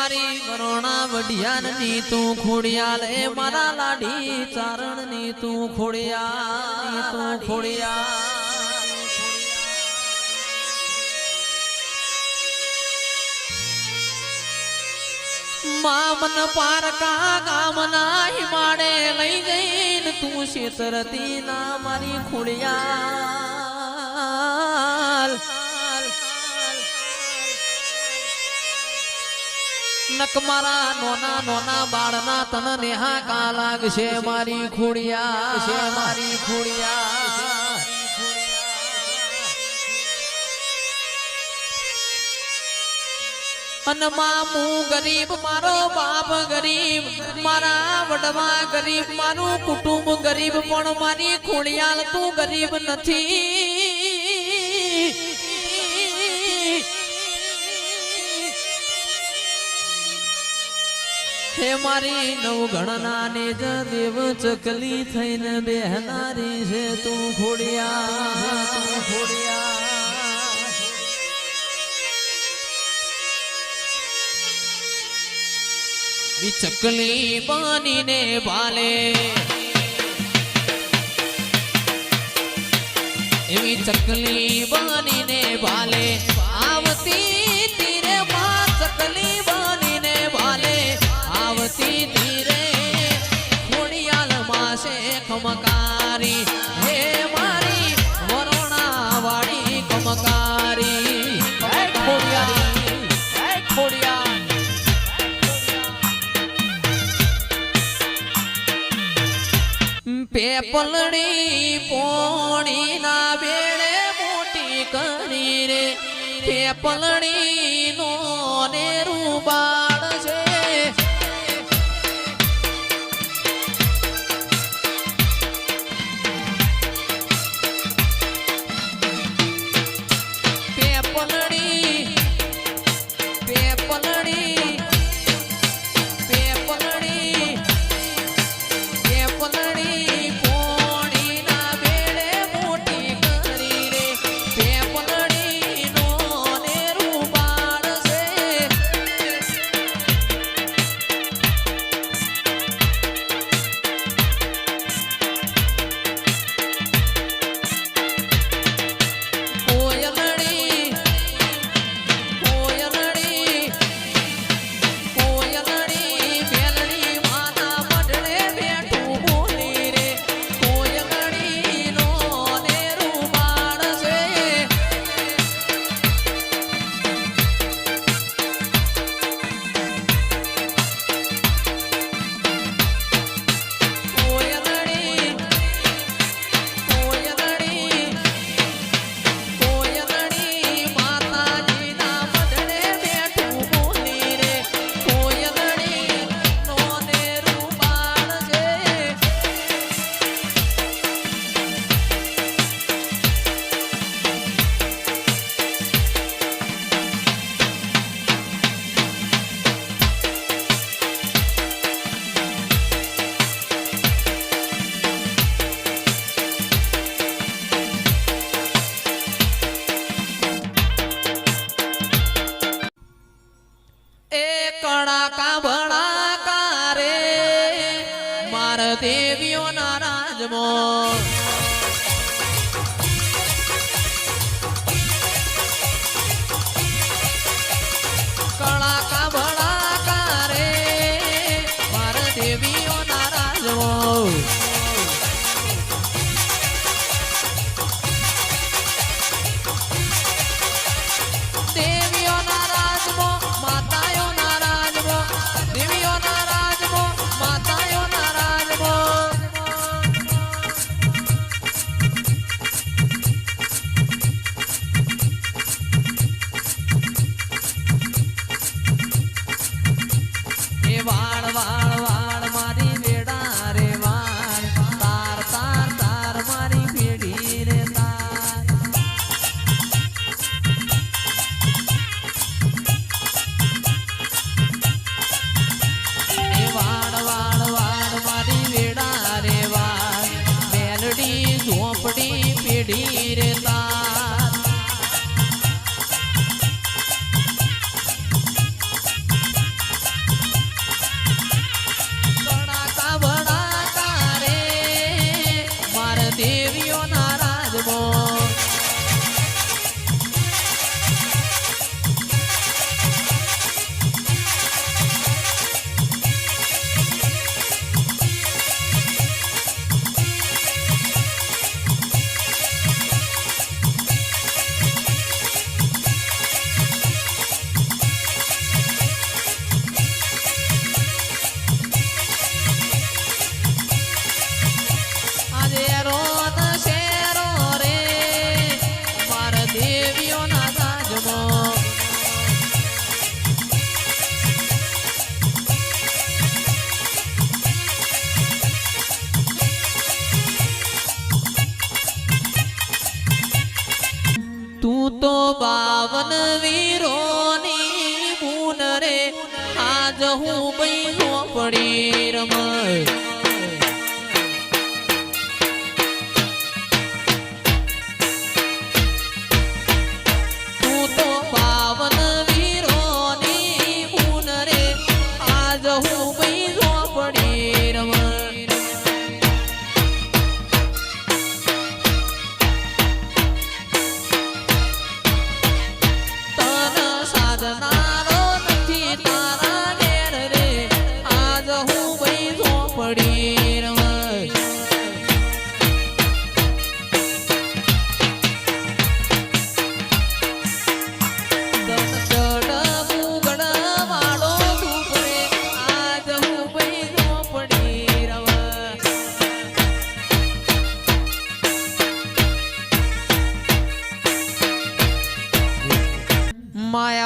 મારી વરોણા વડિયાની તું ખોડિયાલ એ મારા લાડી ચારણની તું ખોડિયા મામન પારકા ગામના હિમાડે લઈ જઈને તું શેતરતી ના મારી ખોડિયાલ નક મારા નોના નોના બાળના તન નેહા કા લાગશે મારી ખોડિયા અન મામુ ગરીબ મારો બાપ ગરીબ મારા વડવા ગરીબ મારું કુટુંબ ગરીબ પણ મારી ખોડિયાલ તું ગરીબ નથી હે મારી નવ ગણના ને જ દેવ ચકલી થઈને બેહનારી છે તું ખોડિયા ચકલી બનીને ભાલે એવી ચકલી બનીને ભાલે આવતી તીરે માં ચકલી બનીને ભાલે આવતી તીરે ખોડિયાલ માસે ખમકારી હે મારી વરોણા વાળી ખમકારી ખોડિયા પેપલડી પોણી ના બેડે મોટી કરી રે પેપલડી નો ને રૂબાળ છે દેવીઓના રાજમાં કળાકા ભળાકા રે મારા દેવીઓના રાજમાં દેવીઓના રાજમાં માતાઓના રાજમાં દેવીઓના રાજમાં માતાઓના વાળ વાળ વાળ મારી વેડા રે વાળ બાવન વીરોની બુન રે આજ હું બૈનો પડી રમાય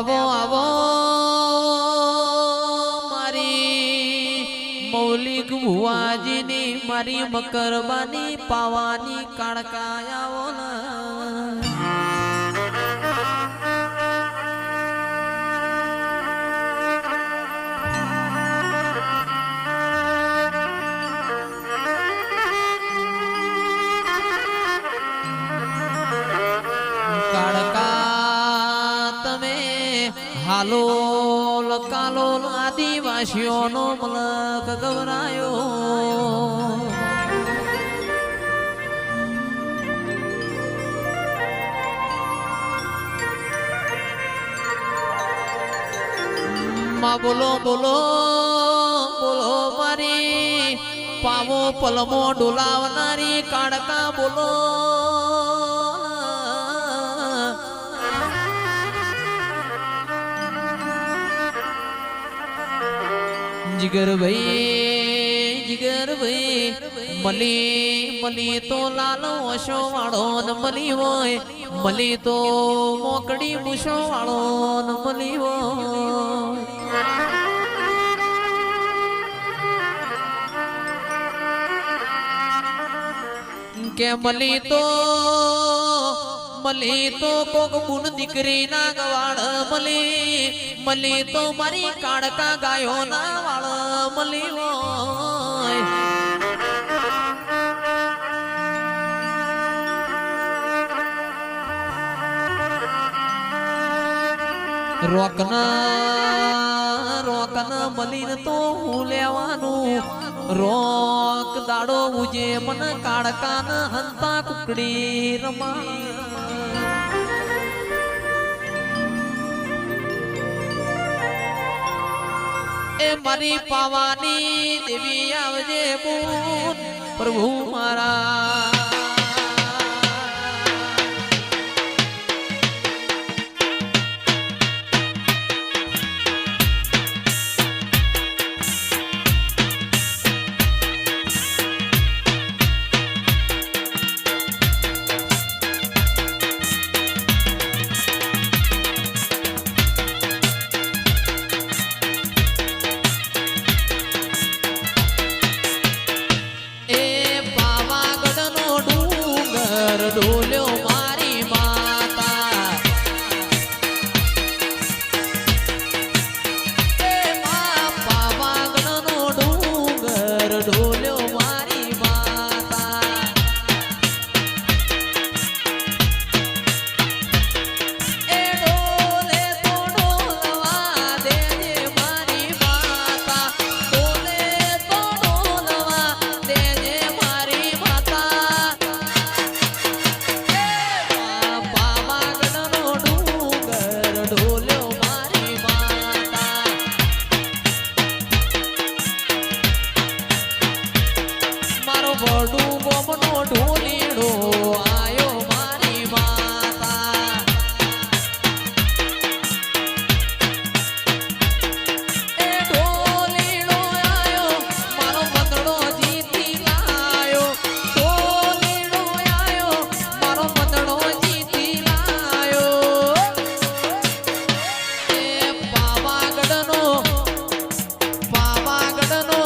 આવો આવો મારી મૌલિક ભુવાજીની મારી મકરબાની પાવાની કાળકા આવો હાલોલ કાલોલ આદિવાસીઓનો મલક ગવરાયો માં બોલો બોલો બોલો મારી પાવો પલમો ડોલાવનારી કાળકા બોલો जिगर भाई मली मली तो लालो अशो वाळो न मली होय मली तो मोकड़ी मुशो वाळो न मली होय के मली तो कोक बुन दीकरी ना गवाड़ मली तो मारी काड़का गायो ना वाड़ मली होय रोकना रोकना मलीन तो हूँ लेवानू रोक दाड़ो मुझे मन काड़का न हंता कुकड़ी रमा ए मारी पावानी देवी आवजे बून प्रभु मारा डोल्यो मारी माता ए मां पावागणनो डूंगर डोल्यो मारी माता ए डोले तो डोलवा देजे मारी माता डोले तो डोलवा देजे मारी माता बड़ू गोमनो ढोलीड़ो आयो मारी माता ए ढोलीड़ो आयो मारो बंदड़ो जीती लायो ढोलीड़ो आयो मारो बंदड़ो जीती लायो ए पावागढ़नो पावागढ़नो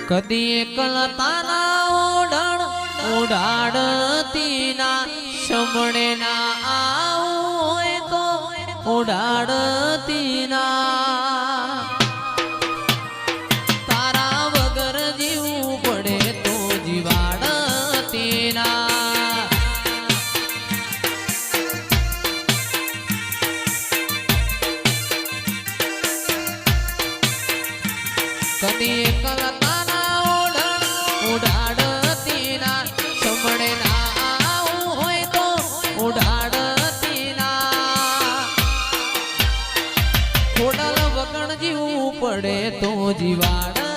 કદી એકલતાના ઓઢણ ઉડાડતી ના શમણે ના આવું હોય તો ઉડાડતી ના તારા વગર જીવવું પડે તો જીવાડતી ના કદી એકલતા ઉડાડતી ના શમણે ના આવું હોય તો ઉડાડતી ના ખોડલ વગણ જીવવું પડે તો જીવાડ